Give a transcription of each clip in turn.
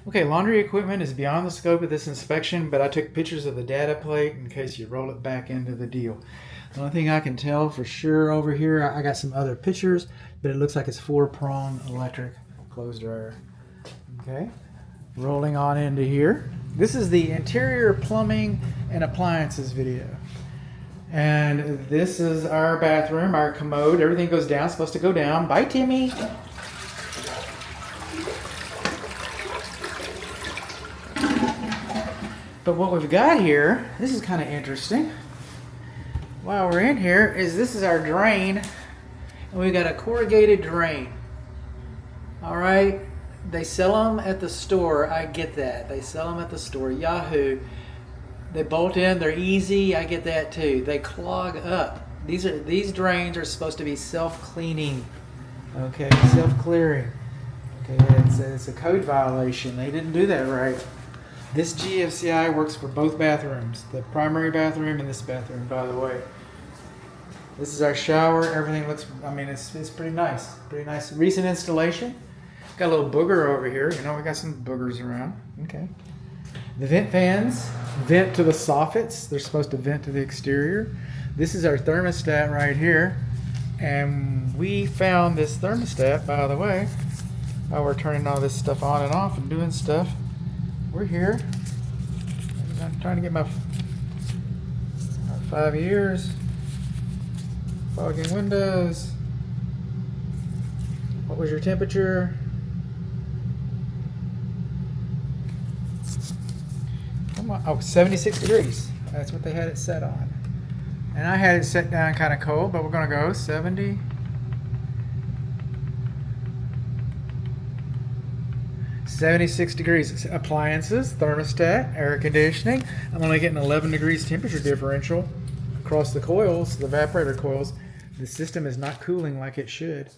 Okay, laundry equipment is beyond the scope of this inspection, but I took pictures of the data plate in case you roll it back into the deal. The only thing I can tell for sure over here, I got some other pictures, but it looks like it's 4-prong electric clothes dryer. Okay, rolling on into here. This is the interior plumbing and appliances video. And this is our bathroom, our commode. Everything goes down, supposed to go down. Bye, Timmy. But what we've got here, this is kind of interesting. While we're in here, this is our drain. And we've got a corrugated drain. All right. They sell them at the store. I get that. They sell them at the store. Yahoo. They bolt in. They're easy. I get that too. They clog up. These drains are supposed to be self-cleaning. Okay, self-clearing. Okay, it's a code violation. They didn't do that right. This GFCI works for both bathrooms, the primary bathroom and this bathroom, by the way. This is our shower. Everything looks, I mean, it's pretty nice. Pretty nice. Recent installation. Got a little booger over here. You know, we got some boogers around. Okay. The vent fans vent to the soffits. They're supposed to vent to the exterior. This is our thermostat right here. And we found this thermostat, by the way, while we're turning all this stuff on and off and doing stuff. We're here. I'm trying to get my 5 years. Fogging windows. What was your temperature? Come on. Oh, 76 degrees. That's what they had it set on. And I had it set down kind of cold, but we're going to go 70. 76 degrees. Appliances, thermostat, air conditioning. I'm only getting 11 degrees temperature differential across the coils, the evaporator coils. The system is not cooling like it should.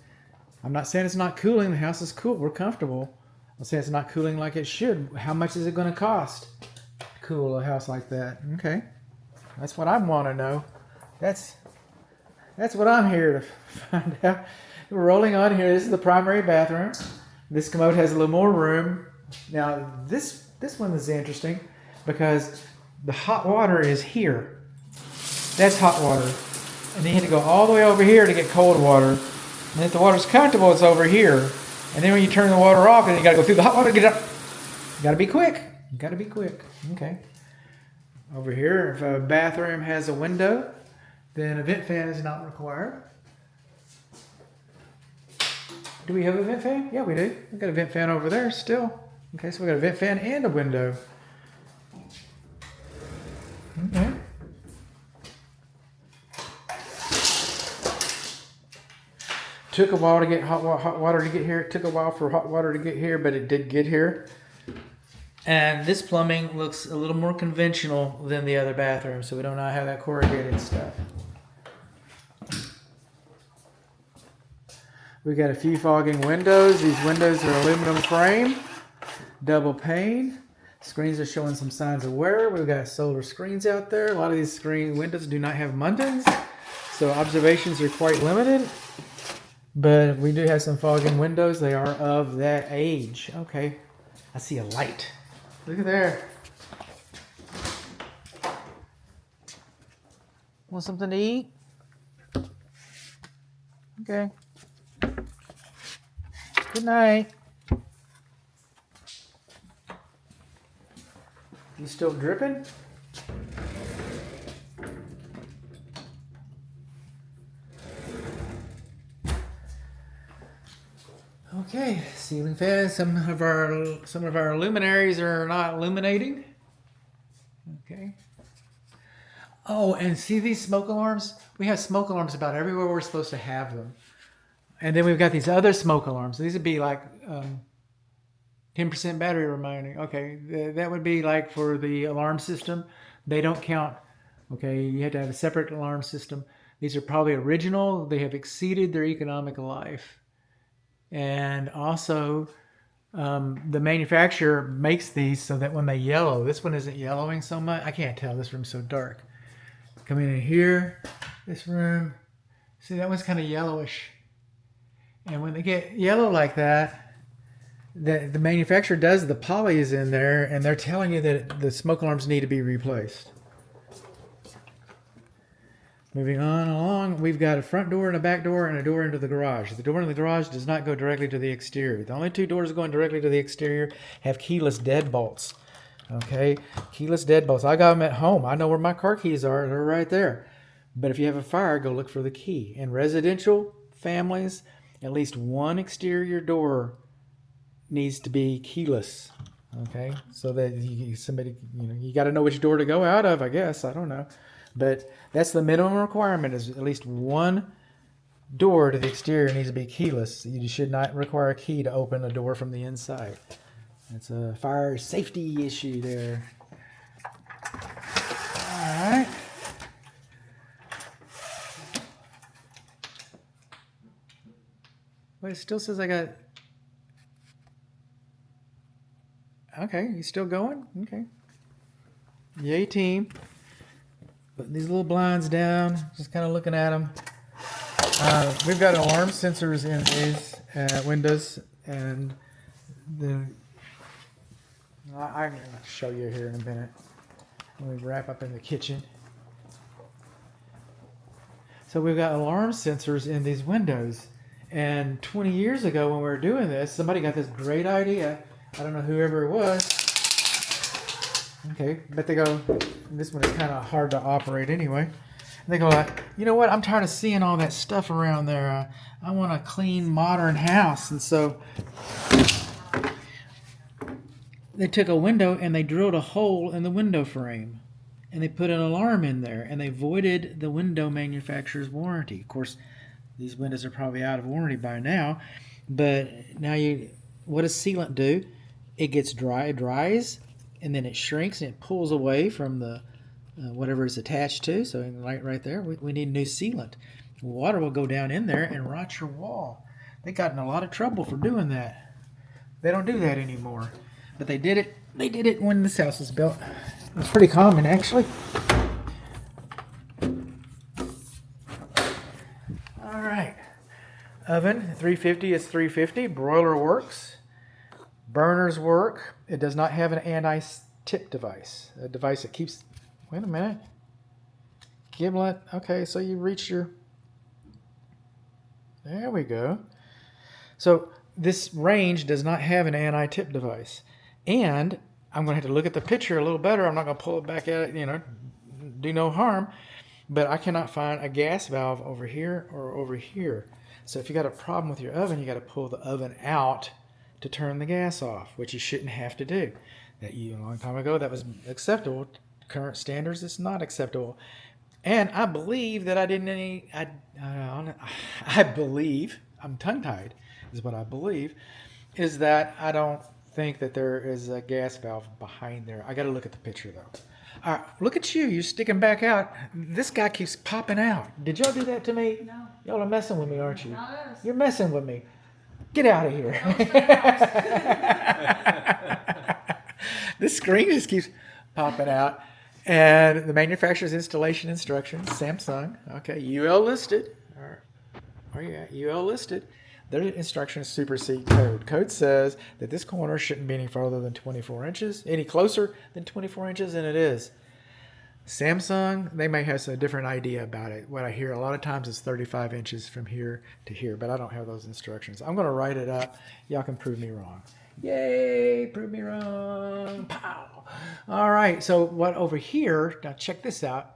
I'm not saying it's not cooling. The house is cool. We're comfortable. I'm saying it's not cooling like it should. How much is it going to cost to cool a house like that? Okay. That's what I want to know. That's what I'm here to find out. We're rolling on here. This is the primary bathroom. This commode has a little more room. Now, this one is interesting because the hot water is here. That's hot water. And then you have to go all the way over here to get cold water. And if the water's comfortable, it's over here. And then when you turn the water off, then you got to go through the hot water to get up. You got to be quick. You got to be quick. Okay. Over here, if a bathroom has a window, then a vent fan is not required. Do we have a vent fan? Yeah, we do. We've got a vent fan over there still. Okay, so we got a vent fan and a window. Okay. Took a while to get hot water to get here. It took a while for hot water to get here, but it did get here. And this plumbing looks a little more conventional than the other bathroom, so we don't have that corrugated stuff. We got a few fogging windows. These windows are aluminum frame, double pane. Screens are showing some signs of wear. We've got solar screens out there. A lot of these windows do not have muntins, so observations are quite limited. But we do have some fogging windows. They are of that age. Okay, I see a light. Look at there. Want something to eat? Okay. Good night. You still dripping? Okay, ceiling fans. Some of our luminaries are not illuminating. Okay. Oh, and see these smoke alarms? We have smoke alarms about everywhere we're supposed to have them. And then we've got these other smoke alarms. These would be like 10% battery reminding. Okay, that would be like for the alarm system. They don't count. Okay, you have to have a separate alarm system. These are probably original. They have exceeded their economic life. And also, the manufacturer makes these so that when they yellow, this one isn't yellowing so much. I can't tell. This room's so dark. Coming in here, this room. See, that one's kind of yellowish. And when they get yellow like that, the manufacturer does the poly is in there, and they're telling you that the smoke alarms need to be replaced. Moving on along, we've got a front door and a back door and a door into the garage. The door into the garage does not go directly to the exterior. The only two doors going directly to the exterior have keyless deadbolts. Okay, keyless deadbolts. I got them at home. I know where my car keys are. They're right there. But if you have a fire, go look for the key. In residential families, at least one exterior door needs to be keyless. Okay, so that somebody, you got to know which door to go out of, I guess. I don't know. But that's the minimum requirement, is at least one door to the exterior needs to be keyless. You should not require a key to open a door from the inside. It's a fire safety issue there. All right. But it still says I got... Okay, you still going? Okay. Yay, team. Putting these little blinds down, just kind of looking at them. We've got alarm sensors in these windows, and I'm going to show you here in a minute when we wrap up in the kitchen. So we've got alarm sensors in these windows, and 20 years ago when we were doing this, somebody got this great idea. I don't know whoever it was. Okay, but they go, this one is kind of hard to operate anyway. They go like, you know what, I'm tired of seeing all that stuff around there. I want a clean, modern house. And so they took a window and they drilled a hole in the window frame. And they put an alarm in there. And they voided the window manufacturer's warranty. Of course, these windows are probably out of warranty by now. But now what does sealant do? It gets dry, it dries, and then it shrinks and it pulls away from the whatever it's attached to. So right there, we need new sealant. Water will go down in there and rot your wall. They got in a lot of trouble for doing that. They don't do that anymore. But they did it. They did it when this house was built. It was pretty common, actually. All right. Oven, 350 is 350. Broiler works. Burners work. It does not have an anti-tip device. A device that keeps... Wait a minute. Giblet. Okay, so you reach your... There we go. So this range does not have an anti-tip device. And I'm going to have to look at the picture a little better. I'm not going to pull it back at it, do no harm. But I cannot find a gas valve over here or over here. So if you got a problem with your oven, you got to pull the oven out to turn the gas off, which you shouldn't have to do. A long time ago, that was acceptable. Current standards, it's not acceptable. And I believe that I believe, I'm tongue-tied, is what I believe, is that I don't think that there is a gas valve behind there. I got to look at the picture, though. All right, look at you. You're sticking back out. This guy keeps popping out. Did y'all do that to me? No. Y'all are messing with me, aren't you? Not us. You're messing with me. Get out of here. This screen just keeps popping out. And the manufacturer's installation instructions, Samsung. Okay, UL listed. Where you at? UL listed. Their instructions supersede code. Code says that this corner shouldn't be any farther than 24 inches, any closer than 24 inches than it is. Samsung, they may have a different idea about it. What I hear a lot of times is 35 inches from here to here, but I don't have those instructions. I'm going to write it up. Y'all can prove me wrong. Yay, prove me wrong. Pow. All right, so what over here, now check this out.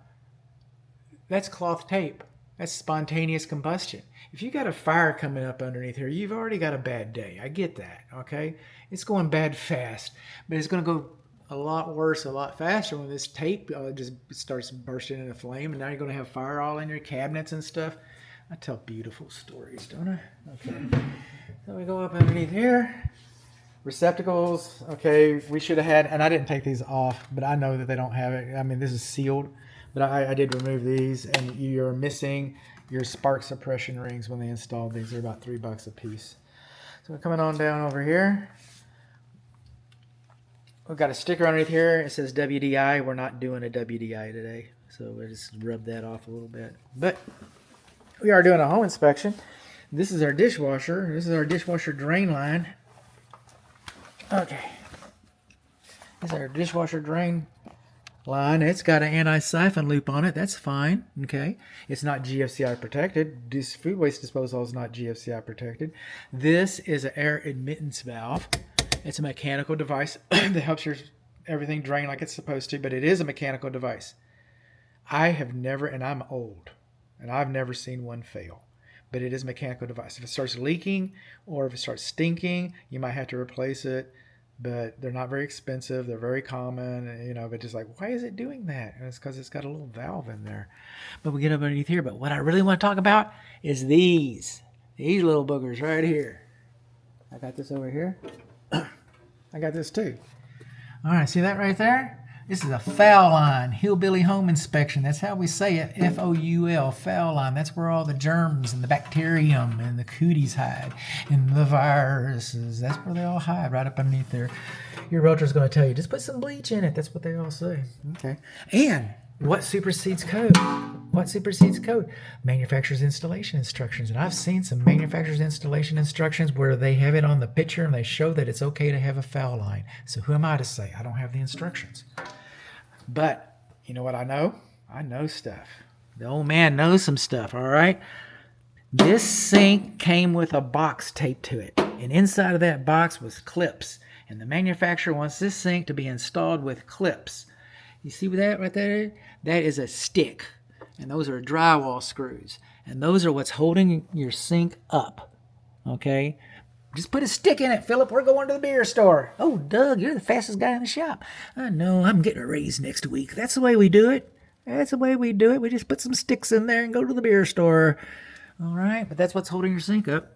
That's cloth tape. That's spontaneous combustion. If you got a fire coming up underneath here, you've already got a bad day. I get that, okay? It's going bad fast, but it's going to go a lot worse, a lot faster when this tape just starts bursting into flame, and now you're going to have fire all in your cabinets and stuff. I tell beautiful stories, don't I? Okay. So we go up underneath here. Receptacles, okay, we should have had, and I didn't take these off, but I know that they don't have it. I mean, this is sealed, but I did remove these, and you're missing your spark suppression rings when they installed these. They're about $3 a piece. So we're coming on down over here. We've got a sticker underneath here. It says WDI. We're not doing a WDI today, so we'll just rub that off a little bit. But we are doing a home inspection. This is our dishwasher. This is our dishwasher drain line. Okay. This is our dishwasher drain line. It's got an anti-siphon loop on it. That's fine. Okay. It's not GFCI protected. This food waste disposal is not GFCI protected. This is an air admittance valve. It's a mechanical device that helps everything drain like it's supposed to, but it is a mechanical device. I have never, and I'm old, and I've never seen one fail. But it is a mechanical device. If it starts leaking or if it starts stinking, you might have to replace it. But they're not very expensive. They're very common, but just like, why is it doing that? And it's because it's got a little valve in there. But we get up underneath here. But what I really want to talk about is these little boogers right here. I got this over here. I got this too. All right, see that right there? This is a foul line, hillbilly home inspection. That's how we say it, F-O-U-L, foul line. That's where all the germs and the bacterium and the cooties hide and the viruses. That's where they all hide, right up underneath there. Your realtor's going to tell you, just put some bleach in it. That's what they all say. Okay. And what supersedes code? What supersedes code? Manufacturer's installation instructions. And I've seen some manufacturer's installation instructions where they have it on the picture and they show that it's okay to have a foul line. So who am I to say? I don't have the instructions. But you know what I know? I know stuff. The old man knows some stuff, all right? This sink came with a box taped to it. And inside of that box was clips. And the manufacturer wants this sink to be installed with clips. You see that right there? That is a stick. And those are drywall screws. And those are what's holding your sink up. Okay? Just put a stick in it, Philip. We're going to the beer store. Oh, Doug, you're the fastest guy in the shop. I know. I'm getting a raise next week. That's the way we do it. That's the way we do it. We just put some sticks in there and go to the beer store. All right? But that's what's holding your sink up.